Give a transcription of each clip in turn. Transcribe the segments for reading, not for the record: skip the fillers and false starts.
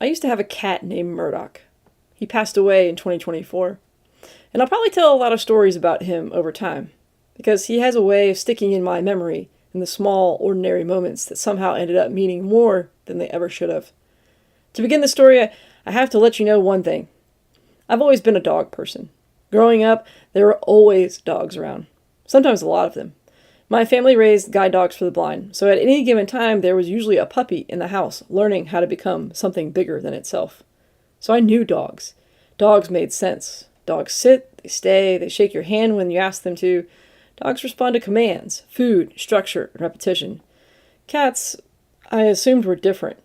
I used to have a cat named Murdock. He passed away in 2024. And I'll probably tell a lot of stories about him over time, because he has a way of sticking in my memory in the small, ordinary moments that somehow ended up meaning more than they ever should have. To begin the story, I have to let you know one thing. I've always been a dog person. Growing up, there were always dogs around, sometimes a lot of them. My family raised guide dogs for the blind, so at any given time there was usually a puppy in the house learning how to become something bigger than itself. So I knew dogs. Dogs made sense. Dogs sit, they stay, they shake your hand when you ask them to. Dogs respond to commands, food, structure, and repetition. Cats, I assumed, were different.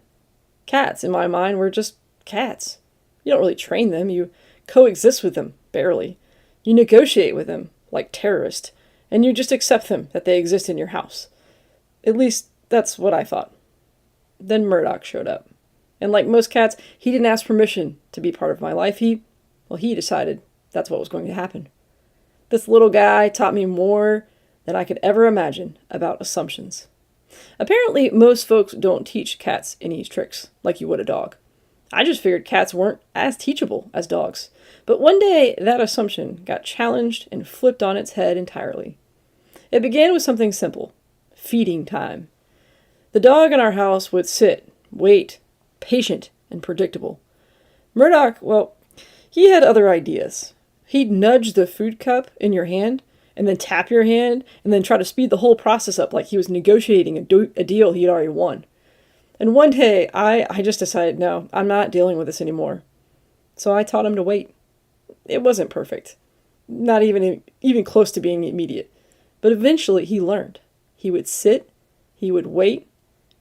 Cats, in my mind, were just cats. You don't really train them, you coexist with them, barely. You negotiate with them, like terrorists, and you just accept them that they exist in your house. At least, that's what I thought. Then Murdock showed up. And like most cats, he didn't ask permission to be part of my life. He decided that's what was going to happen. This little guy taught me more than I could ever imagine about assumptions. Apparently, most folks don't teach cats any tricks like you would a dog. I just figured cats weren't as teachable as dogs. But one day, that assumption got challenged and flipped on its head entirely. It began with something simple: feeding time. The dog in our house would sit, wait, patient and predictable. Murdock, he had other ideas. He'd nudge the food cup in your hand, and then tap your hand, and then try to speed the whole process up like he was negotiating a deal he'd already won. And one day, I just decided, no, I'm not dealing with this anymore. So I taught him to wait. It wasn't perfect. Not even close to being immediate. But eventually he learned. He would sit, he would wait,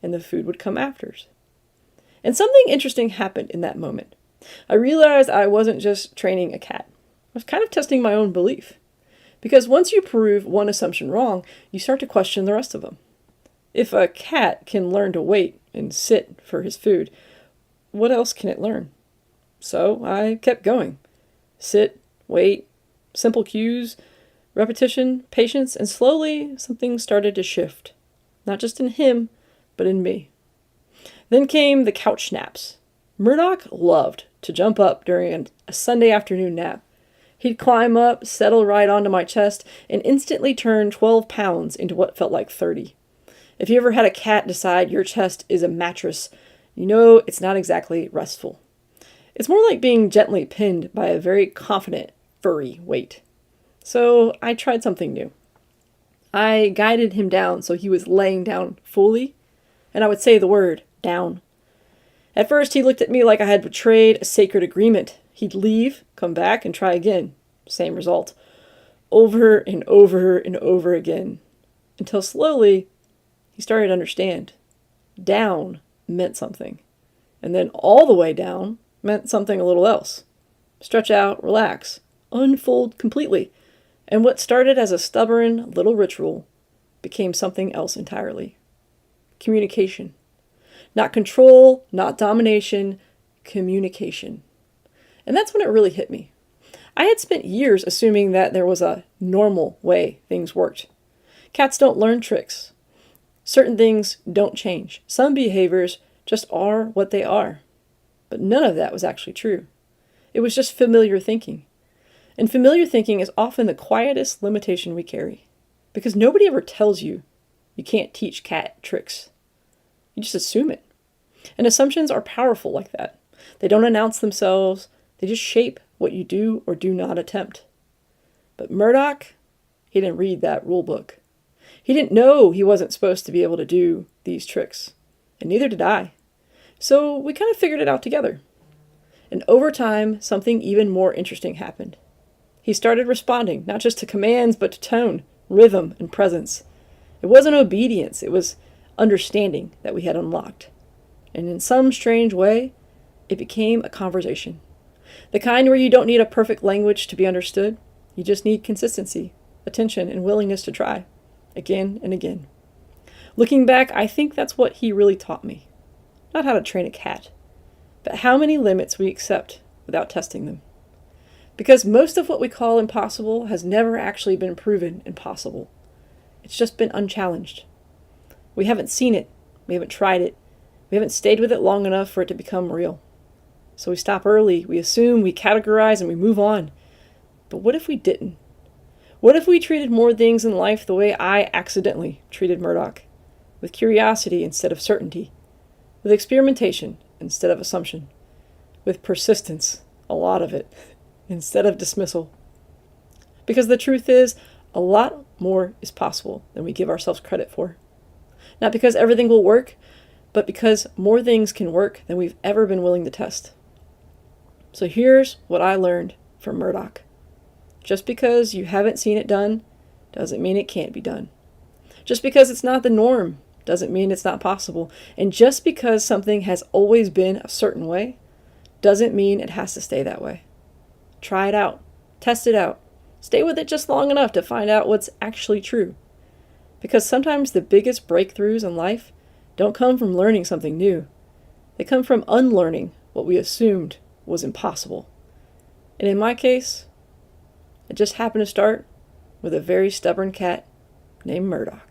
and the food would come after. And something interesting happened in that moment. I realized I wasn't just training a cat. I was kind of testing my own belief. Because once you prove one assumption wrong, you start to question the rest of them. If a cat can learn to wait and sit for his food, what else can it learn? So I kept going. Sit, wait, simple cues, repetition, patience, and slowly something started to shift. Not just in him, but in me. Then came the couch naps. Murdock loved to jump up during a Sunday afternoon nap. He'd climb up, settle right onto my chest, and instantly turn 12 pounds into what felt like 30. If you ever had a cat decide your chest is a mattress, you know it's not exactly restful. It's more like being gently pinned by a very confident, furry weight. So I tried something new. I guided him down so he was laying down fully, and I would say the word, down. At first he looked at me like I had betrayed a sacred agreement. He'd leave, come back, and try again. Same result. Over and over and over again. Until slowly, he started to understand. Down meant something. And then all the way down meant something a little else. Stretch out, relax, unfold completely. And what started as a stubborn little ritual became something else entirely. Communication. Not control, not domination, communication. And that's when it really hit me. I had spent years assuming that there was a normal way things worked. Cats don't learn tricks. Certain things don't change. Some behaviors just are what they are. But none of that was actually true. It was just familiar thinking. And familiar thinking is often the quietest limitation we carry. Because nobody ever tells you you can't teach cat tricks. You just assume it. And assumptions are powerful like that. They don't announce themselves. They just shape what you do or do not attempt. But Murdock, he didn't read that rule book. He didn't know he wasn't supposed to be able to do these tricks. And neither did I. So we kind of figured it out together. And over time, something even more interesting happened. He started responding, not just to commands, but to tone, rhythm, and presence. It wasn't obedience, it was understanding that we had unlocked. And in some strange way, it became a conversation. The kind where you don't need a perfect language to be understood. You just need consistency, attention, and willingness to try, again and again. Looking back, I think that's what he really taught me. Not how to train a cat, but how many limits we accept without testing them. Because most of what we call impossible has never actually been proven impossible. It's just been unchallenged. We haven't seen it. We haven't tried it. We haven't stayed with it long enough for it to become real. So we stop early, we assume, we categorize, and we move on. But what if we didn't? What if we treated more things in life the way I accidentally treated Murdock? With curiosity instead of certainty. With experimentation instead of assumption. With persistence, a lot of it, instead of dismissal. Because the truth is, a lot more is possible than we give ourselves credit for. Not because everything will work, but because more things can work than we've ever been willing to test. So here's what I learned from Murdock. Just because you haven't seen it done doesn't mean it can't be done. Just because it's not the norm doesn't mean it's not possible. And just because something has always been a certain way doesn't mean it has to stay that way. Try it out. Test it out. Stay with it just long enough to find out what's actually true. Because sometimes the biggest breakthroughs in life don't come from learning something new. They come from unlearning what we assumed was impossible. And in my case, it just happened to start with a very stubborn cat named Murdock.